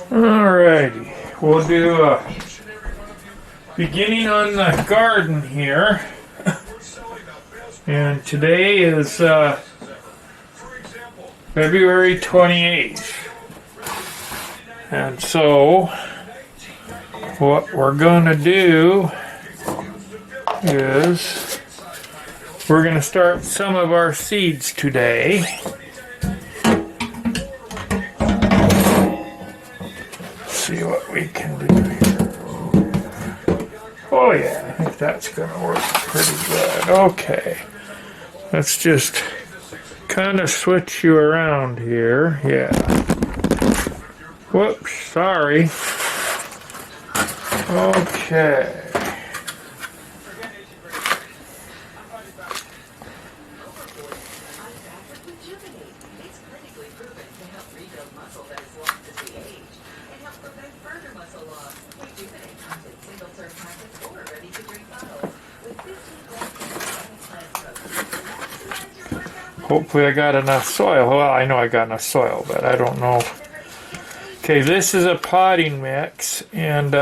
Alrighty, we'll do beginning on the garden here. And today is February 28th. And so, what we're going to do is we're going to start some of our seeds today. Let's see what we can do here. Oh yeah, I think that's going to work pretty good. Okay, let's just kind of switch you around here. Yeah. Whoops, sorry. Okay. Hopefully I got enough soil. Well, I know I got enough soil, but I don't know. Okay, this is a potting mix, and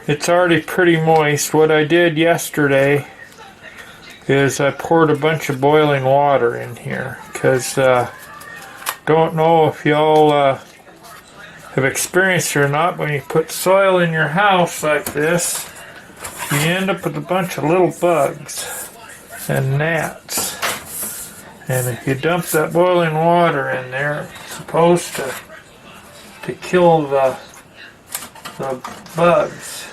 it's already pretty moist. What I did yesterday is I poured a bunch of boiling water in here, because don't know if y'all have experienced it or not, when you put soil in your house like this, you end up with a bunch of little bugs and gnats. And if you dump that boiling water in there, it's supposed to kill the bugs.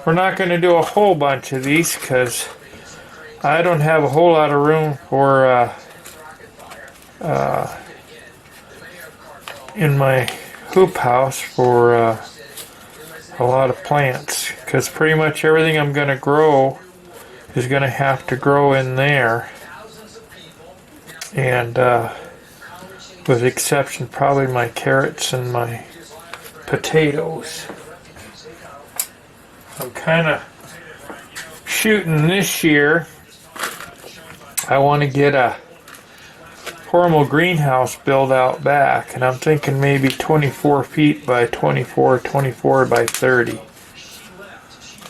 We're not going to do a whole bunch of these because I don't have a whole lot of room for in my hoop house for a lot of plants, because pretty much everything I'm going to grow is going to have to grow in there, and with the exception probably my carrots and my potatoes. I'm kind of shooting this year. I want to get a formal greenhouse built out back, and I'm thinking maybe 24 feet by 24, 24 by 30.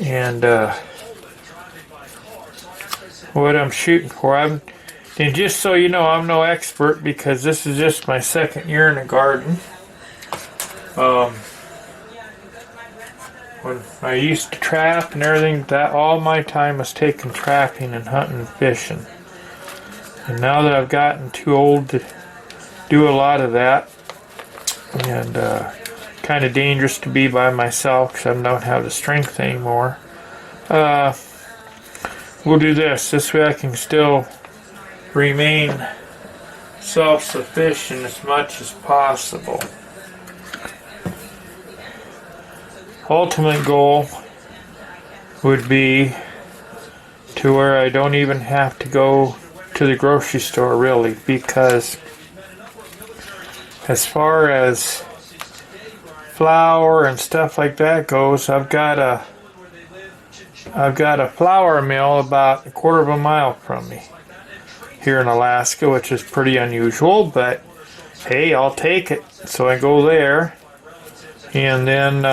And what I'm shooting for, and just so you know, I'm no expert because this is just my second year in the garden. When I used to trap and everything, that all my time was taken trapping and hunting and fishing. And now that I've gotten too old to do a lot of that, and kind of dangerous to be by myself because I don't have the strength anymore, we'll do this. This way I can still remain self-sufficient as much as possible. Ultimate goal would be to where I don't even have to go to the grocery store, really, because as far as flour and stuff like that goes, I've got a flour mill about a quarter of a mile from me here in Alaska, which is pretty unusual, but hey, I'll take it. So I go there, and then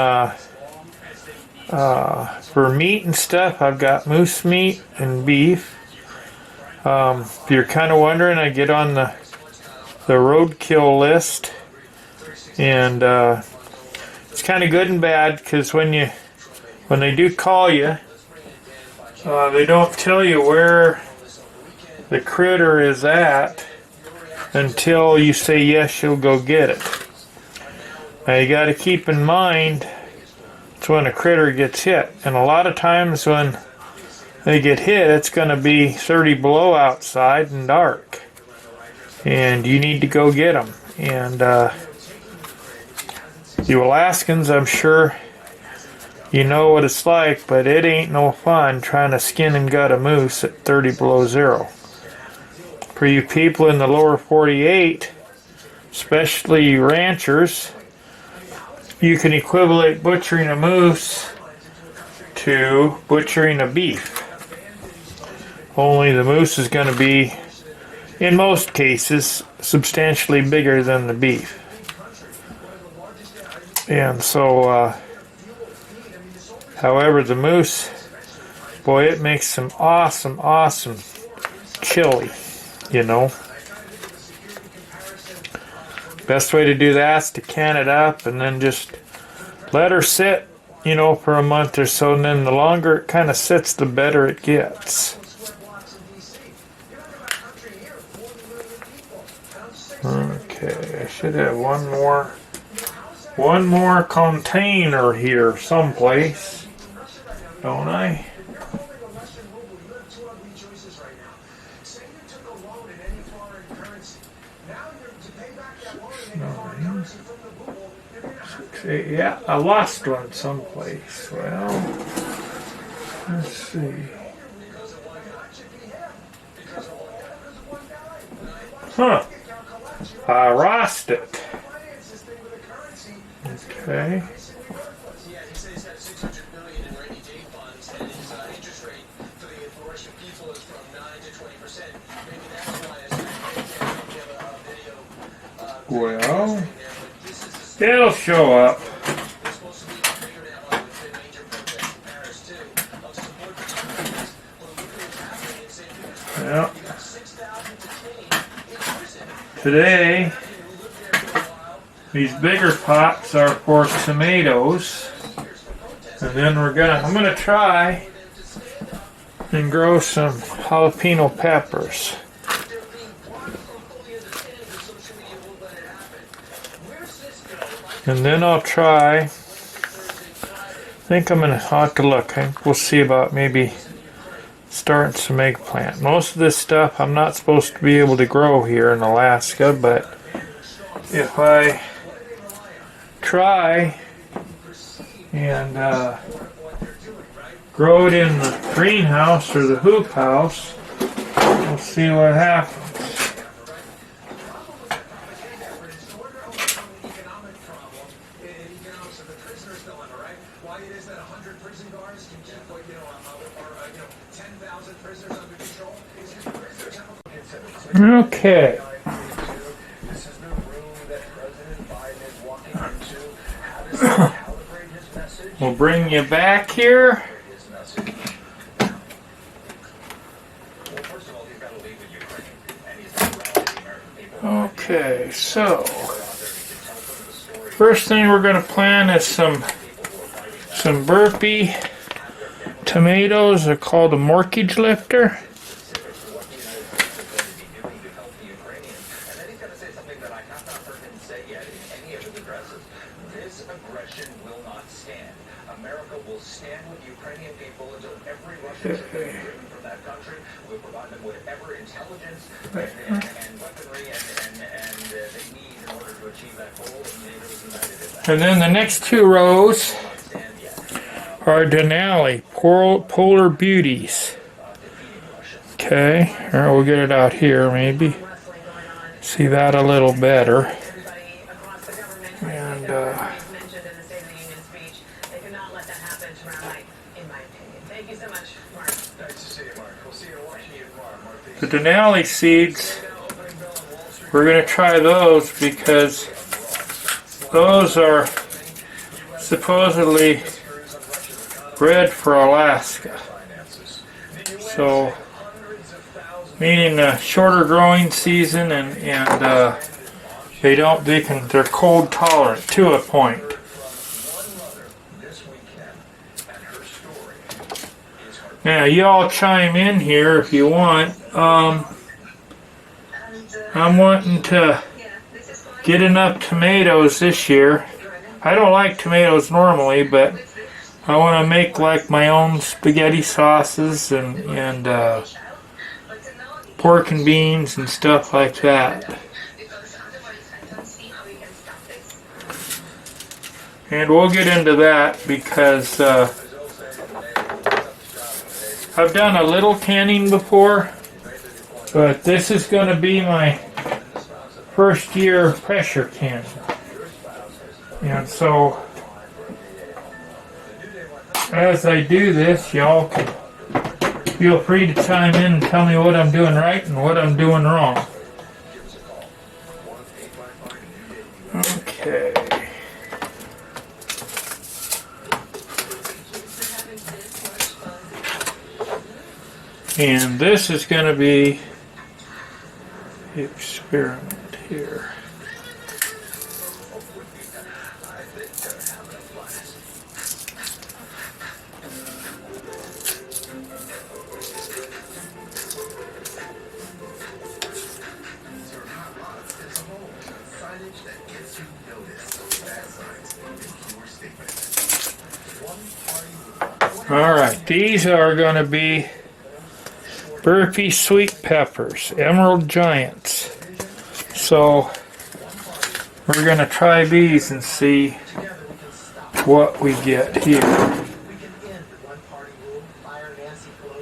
for meat and stuff, I've got moose meat and beef. If you're kind of wondering, I get on the roadkill list, and it's kind of good and bad, because when they do call you, they don't tell you where the critter is at until you say yes, you'll go get it. Now you got to keep in mind it's when a critter gets hit, and a lot of times when they get hit, it's going to be 30 below outside and dark, and you need to go get them. And you Alaskans, I'm sure you know what it's like, but it ain't no fun trying to skin and gut a moose at 30 below zero. For you people in the lower 48, especially you ranchers, you can equivalent butchering a moose to butchering a beef. Only the moose is going to be in most cases, substantially bigger than the beef. And so, however, the moose, boy, it makes some awesome, awesome chili, you know. Best way to do that is to can it up and then just let her sit, you know, for a month or so, and then the longer it kind of sits, the better it gets. Okay, I should have one more container here someplace, don't I? Yeah, I lost one someplace. Well, let's see. Huh. I lost it. Okay. Well, it'll show up. Yeah. Today, these bigger pots are for tomatoes, and then I'm gonna try and grow some jalapeno peppers. And then I'll try, I think I'm gonna have to look. I think we'll see about maybe starting some eggplant. Most of this stuff I'm not supposed to be able to grow here in Alaska, but if I try and grow it in the greenhouse or the hoop house, we'll see what happens. Okay. We'll bring you back here. Okay, so first thing we're going to plant is some burpee tomatoes. They're called a mortgage lifter. And then the next two rows are Denali, Polar Beauties. Okay, or we'll get it out here maybe. See that a little better. And the Denali seeds, we're going to try those because those are supposedly bred for Alaska. So, meaning a shorter growing season, and they're cold tolerant to a point. Now, you all chime in here if you want. I'm wanting to get enough tomatoes this year. I don't like tomatoes normally, but I want to make like my own spaghetti sauces and pork and beans and stuff like that. And we'll get into that because I've done a little canning before, but this is going to be my first year pressure canning. And so, as I do this, y'all can feel free to chime in and tell me what I'm doing right and what I'm doing wrong. Okay. And this is going to be the experiment here. Alright, these are going to be Burpee sweet peppers, Emerald Giants. So we're going to try these and see what we get here.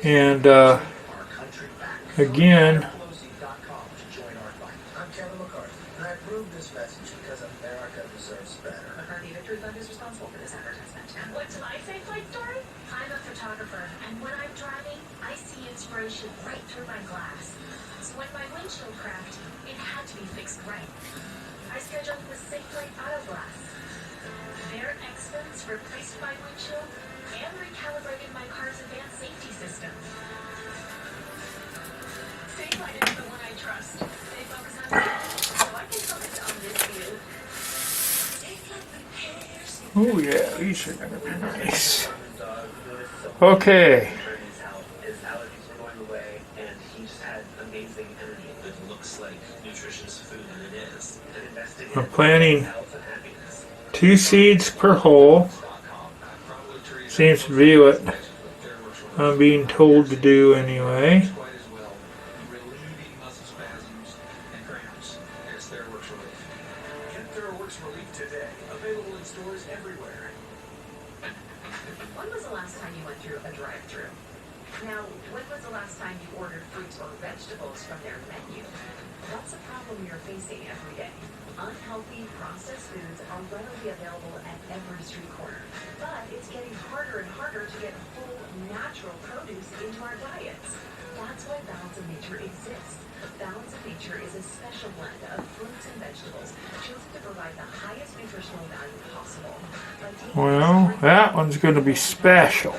And again, right through my glass. So when my windshield cracked, it had to be fixed right. I scheduled with Safelite Auto Glass. Their experts replaced my windshield and recalibrated my car's advanced safety system. Safelite is the one I trust. They focus on safety, so I can focus on this view. oh yeah, these are going to be nice. Okay. I'm planting 2 seeds per hole. Seems to be what I'm being told to do anyway. When was the last time you went through a drive-thru? Now, when was the last time you ordered fruits or vegetables from their menu? That's a problem you're facing every day. Unhealthy, processed foods are readily available at every street corner. But it's getting harder and harder to get whole, natural produce into our diets. That's why Balance of Nature exists. Balance of Nature is a special blend of fruits and vegetables chosen to provide the highest nutritional value possible. Well, that one's going to be special.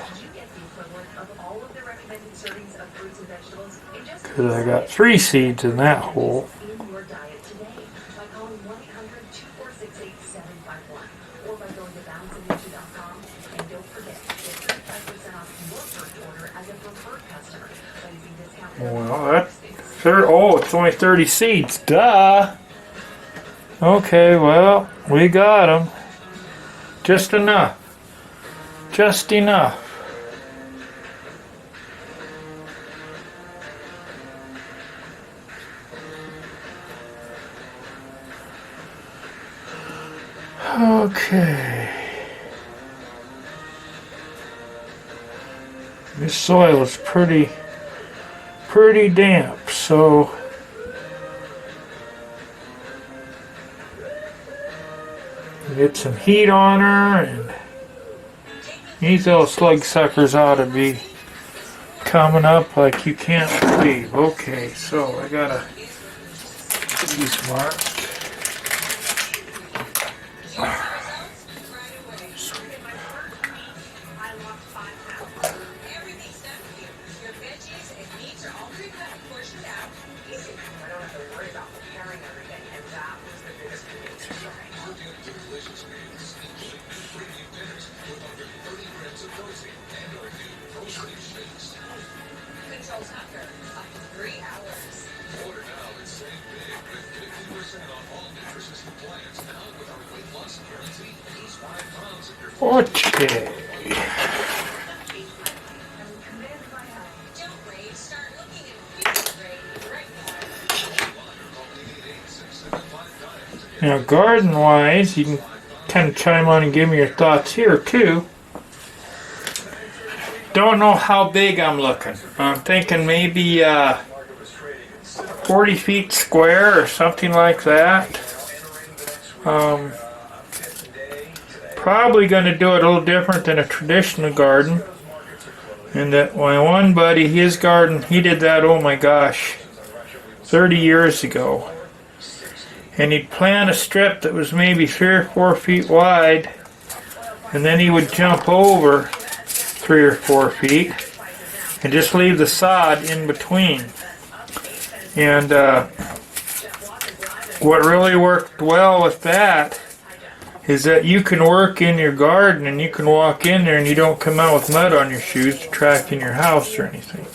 Because I got 3 seeds in that hole. Well, it's only 30 seeds. Duh! Okay, well, we got them. Just enough. Just enough. Okay. This soil is pretty damp, so get some heat on her, and these little slug suckers ought to be coming up like you can't believe. Okay, so I gotta get these marked. Okay. Now, garden-wise, you can kind of chime on and give me your thoughts here, too. Don't know how big I'm looking. I'm thinking maybe 40 feet square or something like that. Probably going to do it a little different than a traditional garden. And that my one buddy, his garden, he did that, oh my gosh, 30 years ago. and he'd plant a strip that was maybe 3 or 4 feet wide, and then he would jump over 3 or 4 feet and just leave the sod in between. And what really worked well with that is that you can work in your garden and you can walk in there and you don't come out with mud on your shoes to track in your house or anything.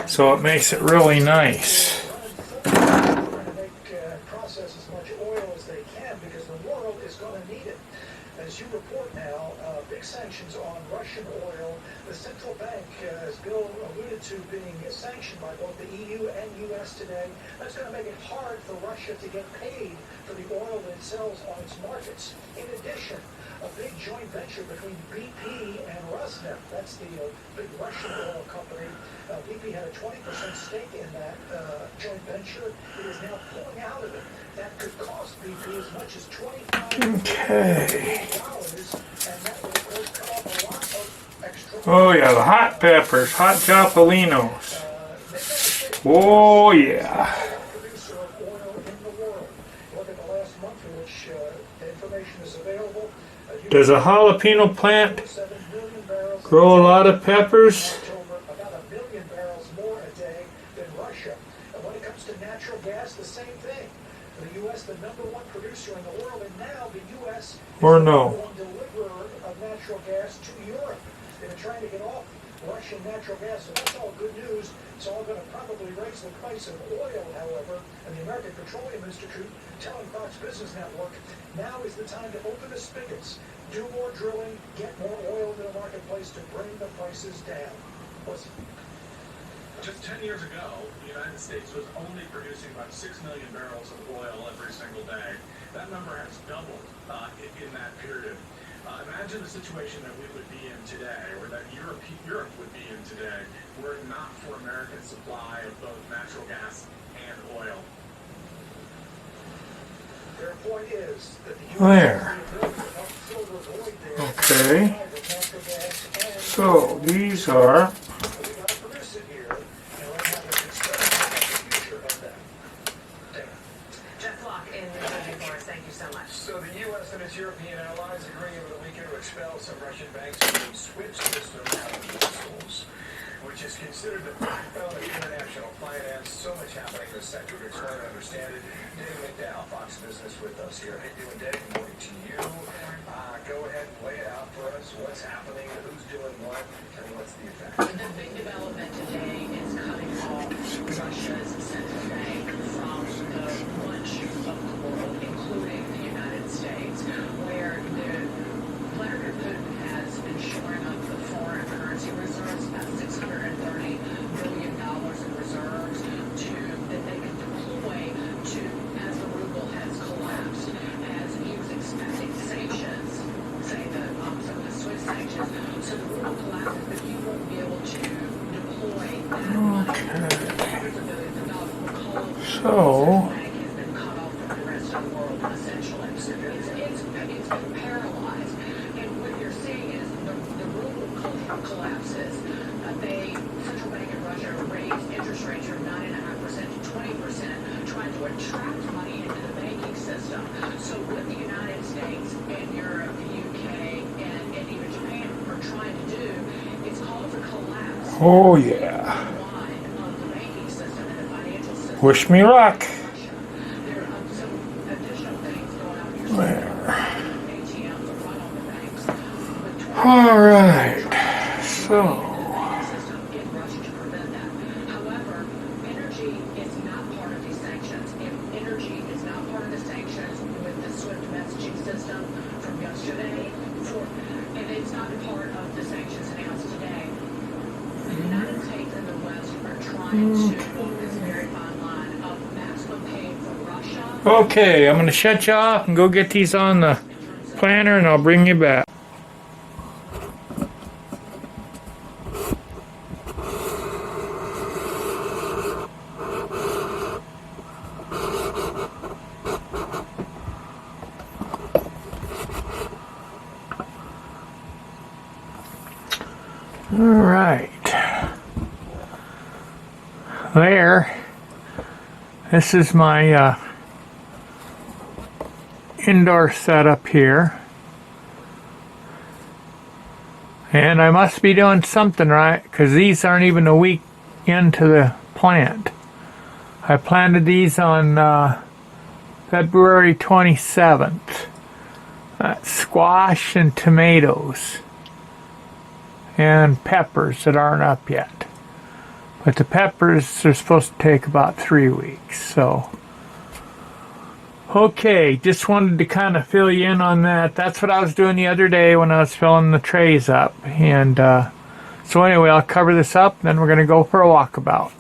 So it makes it really nice. Process as much oil as they can because the world is going to need it. As you report now, big sanctions on Russian oil. The central bank, as Bill alluded to, being sanctioned by both the EU and U.S. today. That's going to make it hard for Russia to get paid for the oil that it sells on its markets. In addition, a big joint venture between BP and Rosneft, that's the big Russian oil company. BP had a 20% stake in that joint venture. It is now pulling out of it. That could cost BP as much as $25 billion, and that would, of course, cut off a lot of extra. Oh yeah, the hot peppers, hot jalapenos. Oh yeah. Producer of oil in the world. Look at the last month in which the information is available. Does a jalapeno plant 7 million barrels grow a lot of peppers? about 1 million barrels more a day than Russia. And when it comes to natural gas, the same thing. The U.S., the number one producer in the world, and now the U.S. is Or the no? number one deliverer of natural gas to Europe. They've been trying to get off Russian natural gas, so that's all good news. It's all going to probably raise the price of oil, however, and the American Petroleum Institute telling Fox Business Network, now is the time to open the spigots, do more drilling, get more oil to the marketplace to bring the prices down. Listen. Just 10 years ago, the United States was only producing about 6 million barrels of oil every single day. That number has doubled in that period. Imagine the situation that we would be in today, or that Europe would be in today, were it not for American supply of both natural gas and oil. Their point is that the U.S. Where? has the ability to help fill the void there. Okay. With natural gas and So these are. we got to produce it here, and let's have a discussion about the future of that. Dana. Jeff Locke in New Jersey for us. Thank you so much. So the U.S. and its European allies agree over the weekend to expel some Russian banks from the SWIFT system out of Brussels, which is considered the backbone of international finance. So much happening in this sector. To explain and understand it, Dave McDowell, Fox Business, with us here. Hey, doing Dave, good morning to you. Go ahead and lay it out for us. What's happening? Who's doing what? And what's the effect? The big development today is cutting off Russia's central bank from much of the world, including the United States, where Vladimir Putin has been shoring up the foreign currency reserves, about $630 billion in reserves that they can deploy to as the ruble has collapsed, as he was expecting sanctions, say the opposite of the Swiss sanctions, so the ruble collapses, but he won't be able to deploy that money. Hundreds of billions of dollars will call So. bank has been cut off from the rest of the world, essentially. It's been paralyzed. And what you're seeing is the ruble collapses. Central bank in Russia raised interest rates from 9.5% to 20%, trying to attract money into the banking system. So what the United States and Europe, the UK, and even Japan are trying to do is cause a collapse Oh yeah. of the banking system and the financial system. Wish me luck. There are some additional things going on here. Where? ATMs are run on the banks. With All right. So. system in Russia to prevent that. However, energy is not part of these sanctions. If energy is not part of the sanctions with the SWIFT messaging system from yesterday, and it's not part of the sanctions announced today, the United States and the West are trying to walk this very fine line of maximum pain for Russia. Okay, I'm gonna shut you off and go get these on the planner, and I'll bring you back. All right. There. This is my indoor setup here. And I must be doing something right, because these aren't even a week into the plant. I planted these on February 27th. Squash and tomatoes. And peppers that aren't up yet. But the peppers are supposed to take about 3 weeks, so. Okay, just wanted to kind of fill you in on that. That's what I was doing the other day when I was filling the trays up. And so anyway, I'll cover this up, then we're going to go for a walkabout.